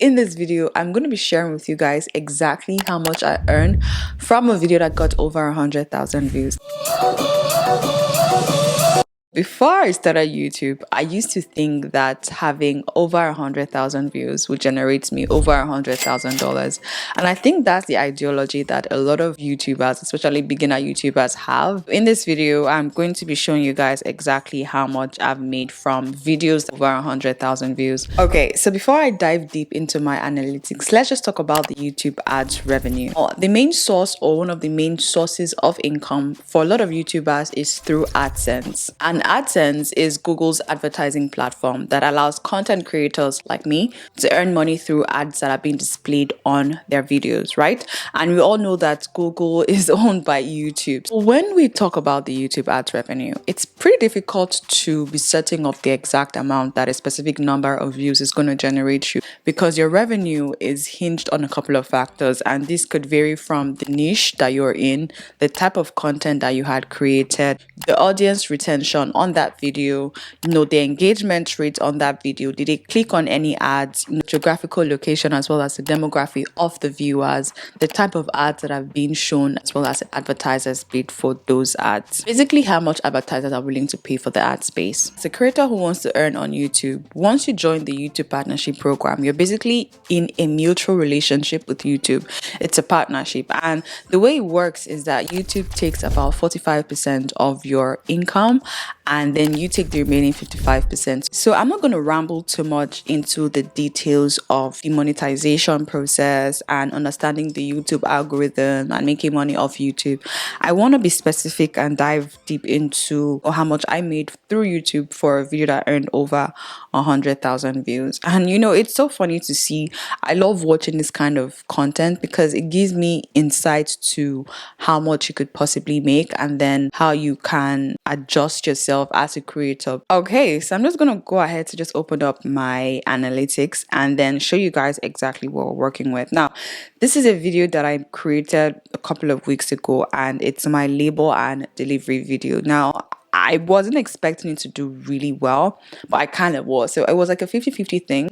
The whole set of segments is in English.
In this video, I'm going to be sharing with you guys exactly how much I earned from a video that got over 100,000 views. Before I started YouTube, I used to think that having over 100,000 views would generate me over $100,000. And I think that's the ideology that a lot of YouTubers, especially beginner YouTubers, have. In this video, I'm going to be showing you guys exactly how much I've made from videos over 100,000 views. Okay, so before I dive deep into my analytics, let's just talk about the YouTube ads revenue. The main source, or one of the main sources of income for a lot of YouTubers, is through AdSense. And AdSense is Google's advertising platform that allows content creators like me to earn money through ads that are being displayed on their videos, right? And we all know that Google is owned by YouTube. When we talk about the YouTube ads revenue, it's pretty difficult to be certain of the exact amount that a specific number of views is going to generate you, because your revenue is hinged on a couple of factors, and this could vary from the niche that you're in, the type of content that you had created, the audience retention on that video, the engagement rate on that video, did they click on any ads, geographical location, as well as the demography of the viewers, the type of ads that have been shown, as well as the advertisers bid for those ads. Basically, how much advertisers are willing to pay for the ad space. As a creator who wants to earn on YouTube, once you join the YouTube partnership program, you're basically in a mutual relationship with YouTube. It's a partnership, and the way it works is that YouTube takes about 45% of your income, and then you take the remaining 55%. So I'm not going to ramble too much into the details of the monetization process and understanding the YouTube algorithm and making money off YouTube. I want to be specific and dive deep into how much I made through YouTube for a video that earned over 100,000 views. And it's so funny to see. I love watching this kind of content because it gives me insight to how much you could possibly make and then how you can adjust yourself as a creator. Okay, so I'm just gonna go ahead to just open up my analytics and then show you guys exactly what we're working with. Now, this is a video that I created a couple of weeks ago, and it's my label and delivery video. Now, I wasn't expecting it to do really well, but I kind of was. So it was like a 50-50 thing.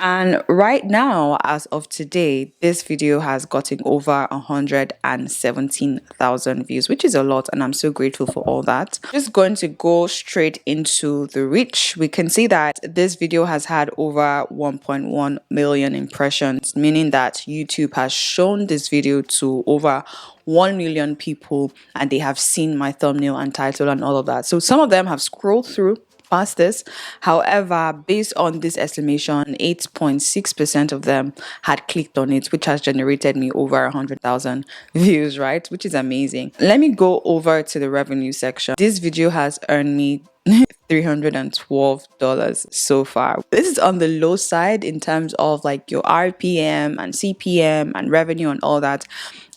And right now, as of today, this video has gotten over 117,000 views, which is a lot, and I'm so grateful for all that. Just going to go straight into the reach. We can see that this video has had over 1.1 million impressions, meaning that YouTube has shown this video to over 1 million people, and they have seen my thumbnail and title and all of that. So some of them have scrolled through past this. However, based on this estimation, 8.6% of them had clicked on it, which has generated me over 100,000 views, right? Which is amazing. Let me go over to the revenue section. This video has earned me $312 so far. This is on the low side in terms of like your RPM and CPM and revenue and all that.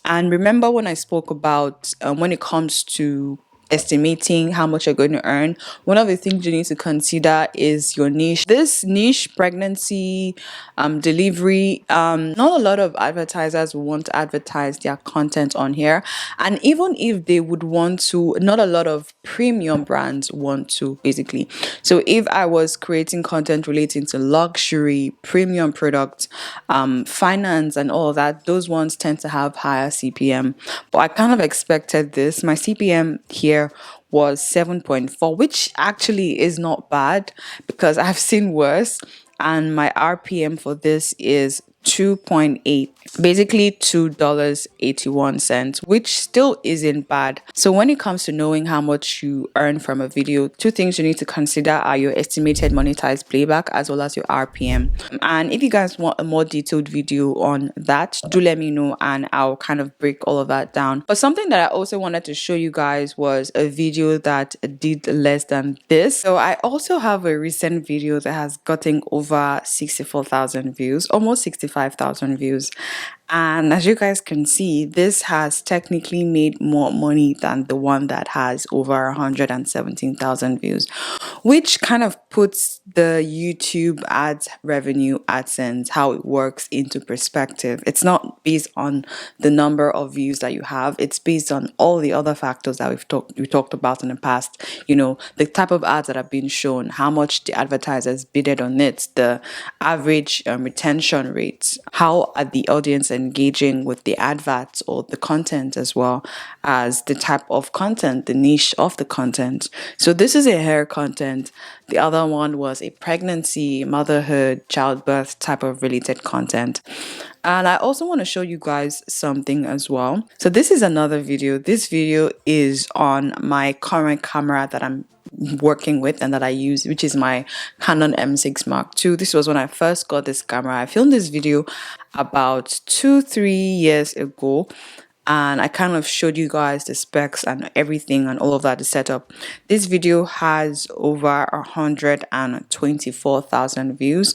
And remember when I spoke about when it comes to estimating how much you're going to earn, one of the things you need to consider is your niche. This niche, pregnancy, delivery, not a lot of advertisers want to advertise their content on here, and even if they would want to, not a lot of premium brands want to, basically. So if I was creating content relating to luxury, premium products, finance and all of that, those ones tend to have higher CPM, but I kind of expected this. My CPM here was 7.4, which actually is not bad because I've seen worse, and my RPM for this is 2.8, basically $2.81, which still isn't bad. So when it comes to knowing how much you earn from a video, two things you need to consider are your estimated monetized playback as well as your RPM. And if you guys want a more detailed video on that, do let me know and I'll kind of break all of that down. But something that I also wanted to show you guys was a video that did less than this. So I also have a recent video that has gotten over 64,000 views, almost 65,000 views, And as you guys can see, this has technically made more money than the one that has over 117,000 views, which kind of puts the YouTube ads revenue, AdSense, how it works into perspective. It's not based on the number of views that you have. It's based on all the other factors that we talked about in the past. You know, the type of ads that have been shown, how much the advertisers bidded on it, the average retention rates, how are the audience engaging with the adverts or the content, as well as the type of content, the niche of the content. So this is a hair content. The other one was a pregnancy, motherhood, childbirth type of related content. And I also want to show you guys something as well. So this is another video. This video is on my current camera that I'm working with and that I use, which is my Canon M6 Mark II. This was when I first got this camera. I filmed this video about 2-3 years ago, and I kind of showed you guys the specs and everything and all of that, the setup. This video has over 124,000 views,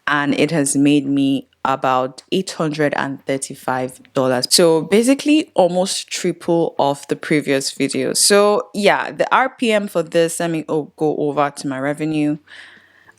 and it has made me about $835. So basically almost triple of the previous video. So yeah, the RPM for this, let me go over to my revenue.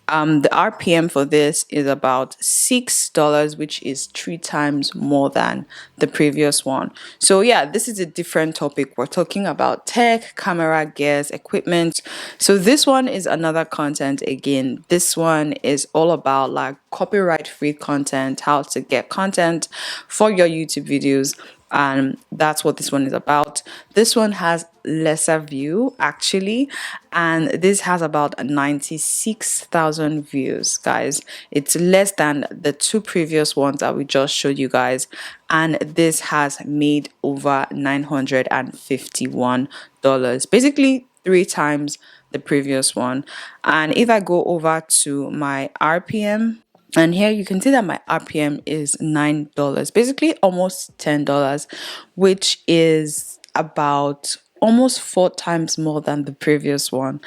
The RPM for this is about $6, which is 3 times more than the previous one. So yeah, this is a different topic. We're talking about tech, camera, gears, equipment. So this one is another content. Again, this one is all about like copyright-free content, how to get content for your YouTube videos. And that's what this one is about. This one has lesser view actually, and this has about 96,000 views, guys. It's less than the 2 previous ones that we just showed you guys, and this has made over $951, basically 3 times the previous one. And if I go over to my RPM, and here you can see that my RPM is $9, basically almost $10, which is about almost 4 times more than the previous one.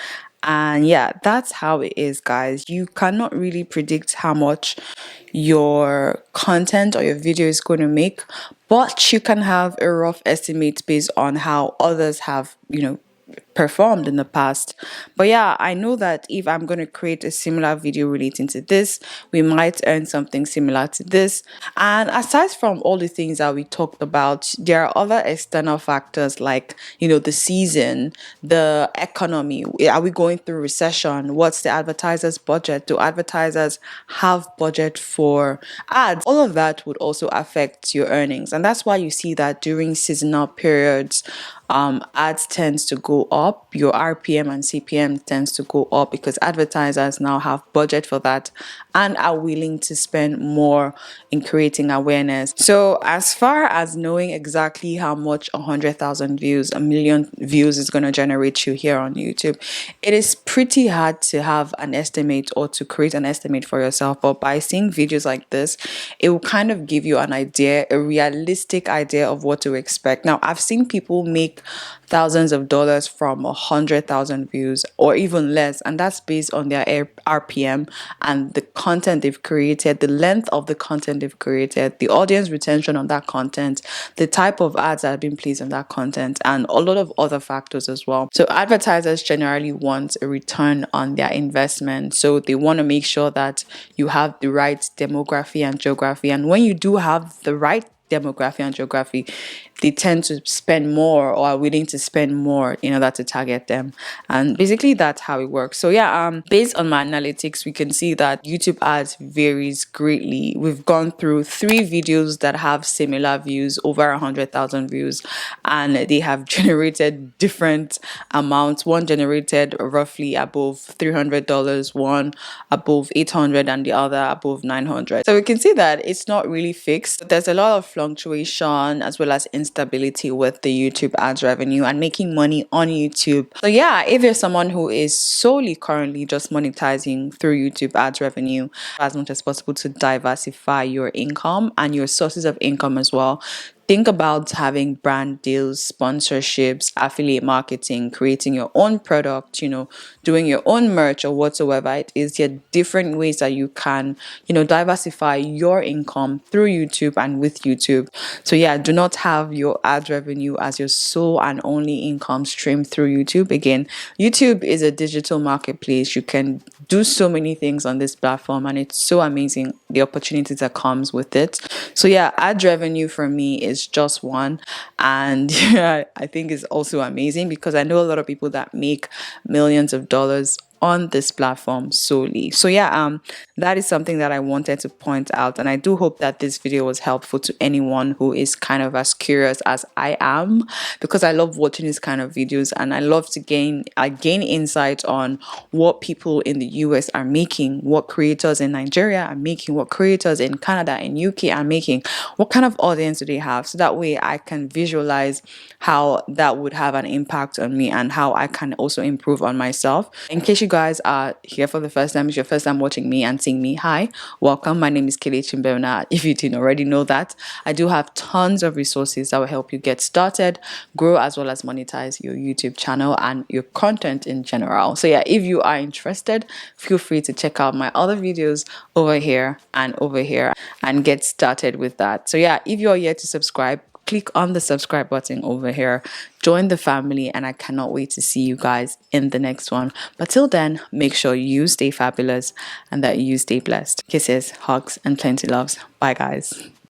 And yeah, that's how it is, guys. You cannot really predict how much your content or your video is going to make, but you can have a rough estimate based on how others have, performed in the past. But yeah, I know that if I'm going to create a similar video relating to this, we might earn something similar to this. And aside from all the things that we talked about, there are other external factors like, the season, the economy. Are we going through recession? What's the advertisers' budget? Do advertisers have budget for ads? All of that would also affect your earnings. And that's why you see that during seasonal periods, ads tends to go up, your RPM and CPM tends to go up because advertisers now have budget for that and are willing to spend more in creating awareness. So as far as knowing exactly how much 100,000 views, 1 million views is going to generate you here on YouTube, it is pretty hard to have an estimate or to create an estimate for yourself. But by seeing videos like this, it will kind of give you an idea, a realistic idea of what to expect. Now, I've seen people make thousands of dollars from 100,000 views or even less, and that's based on their RPM and the content they've created, the length of the content they've created, the audience retention on that content, the type of ads that have been placed on that content, and a lot of other factors as well. So advertisers generally want a return on their investment, so they want to make sure that you have the right demography and geography, and when you do have the right demography and geography, they tend to spend more or are willing to spend more in order to target them. And basically that's how it works. So yeah, based on my analytics, we can see that YouTube ads varies greatly. We've gone through 3 videos that have similar views, over 100,000 views, and they have generated different amounts. One generated roughly above $300, one above $800, and the other above $900. So we can see that it's not really fixed. There's a lot of fluctuation as well as instability with the YouTube ads revenue and making money on YouTube. So yeah, if you're someone who is solely currently just monetizing through YouTube ads revenue, as much as possible to diversify your income and your sources of income as well, think about having brand deals, sponsorships, affiliate marketing, creating your own product, doing your own merch or whatsoever it is. There are different ways that you can, diversify your income through YouTube and with YouTube. So yeah, do not have your ad revenue as your sole and only income stream through YouTube. Again, YouTube is a digital marketplace. You can do so many things on this platform, and it's so amazing the opportunities that comes with it. So yeah, ad revenue for me is just one, and yeah, I think it's also amazing because I know a lot of people that make millions of dollars on this platform solely. So yeah, that is something that I wanted to point out, and I do hope that this video was helpful to anyone who is kind of as curious as I am, because I love watching these kind of videos, and I love to gain insight on what people in the US are making, what creators in Nigeria are making, what creators in Canada and UK are making, what kind of audience do they have, so that way I can visualize how that would have an impact on me and how I can also improve on myself. In case you guys are here for the first time, it's your first time watching me and seeing me, hi, welcome. My name is Kelechi Mbemna. If you didn't already know that, I do have tons of resources that will help you get started, grow, as well as monetize your YouTube channel and your content in general. So yeah, if you are interested, feel free to check out my other videos over here and get started with that. So yeah, if you're yet to subscribe, click on the subscribe button over here, join the family, and I cannot wait to see you guys in the next one. But till then, make sure you stay fabulous and that you stay blessed. Kisses, hugs, and plenty loves. Bye guys.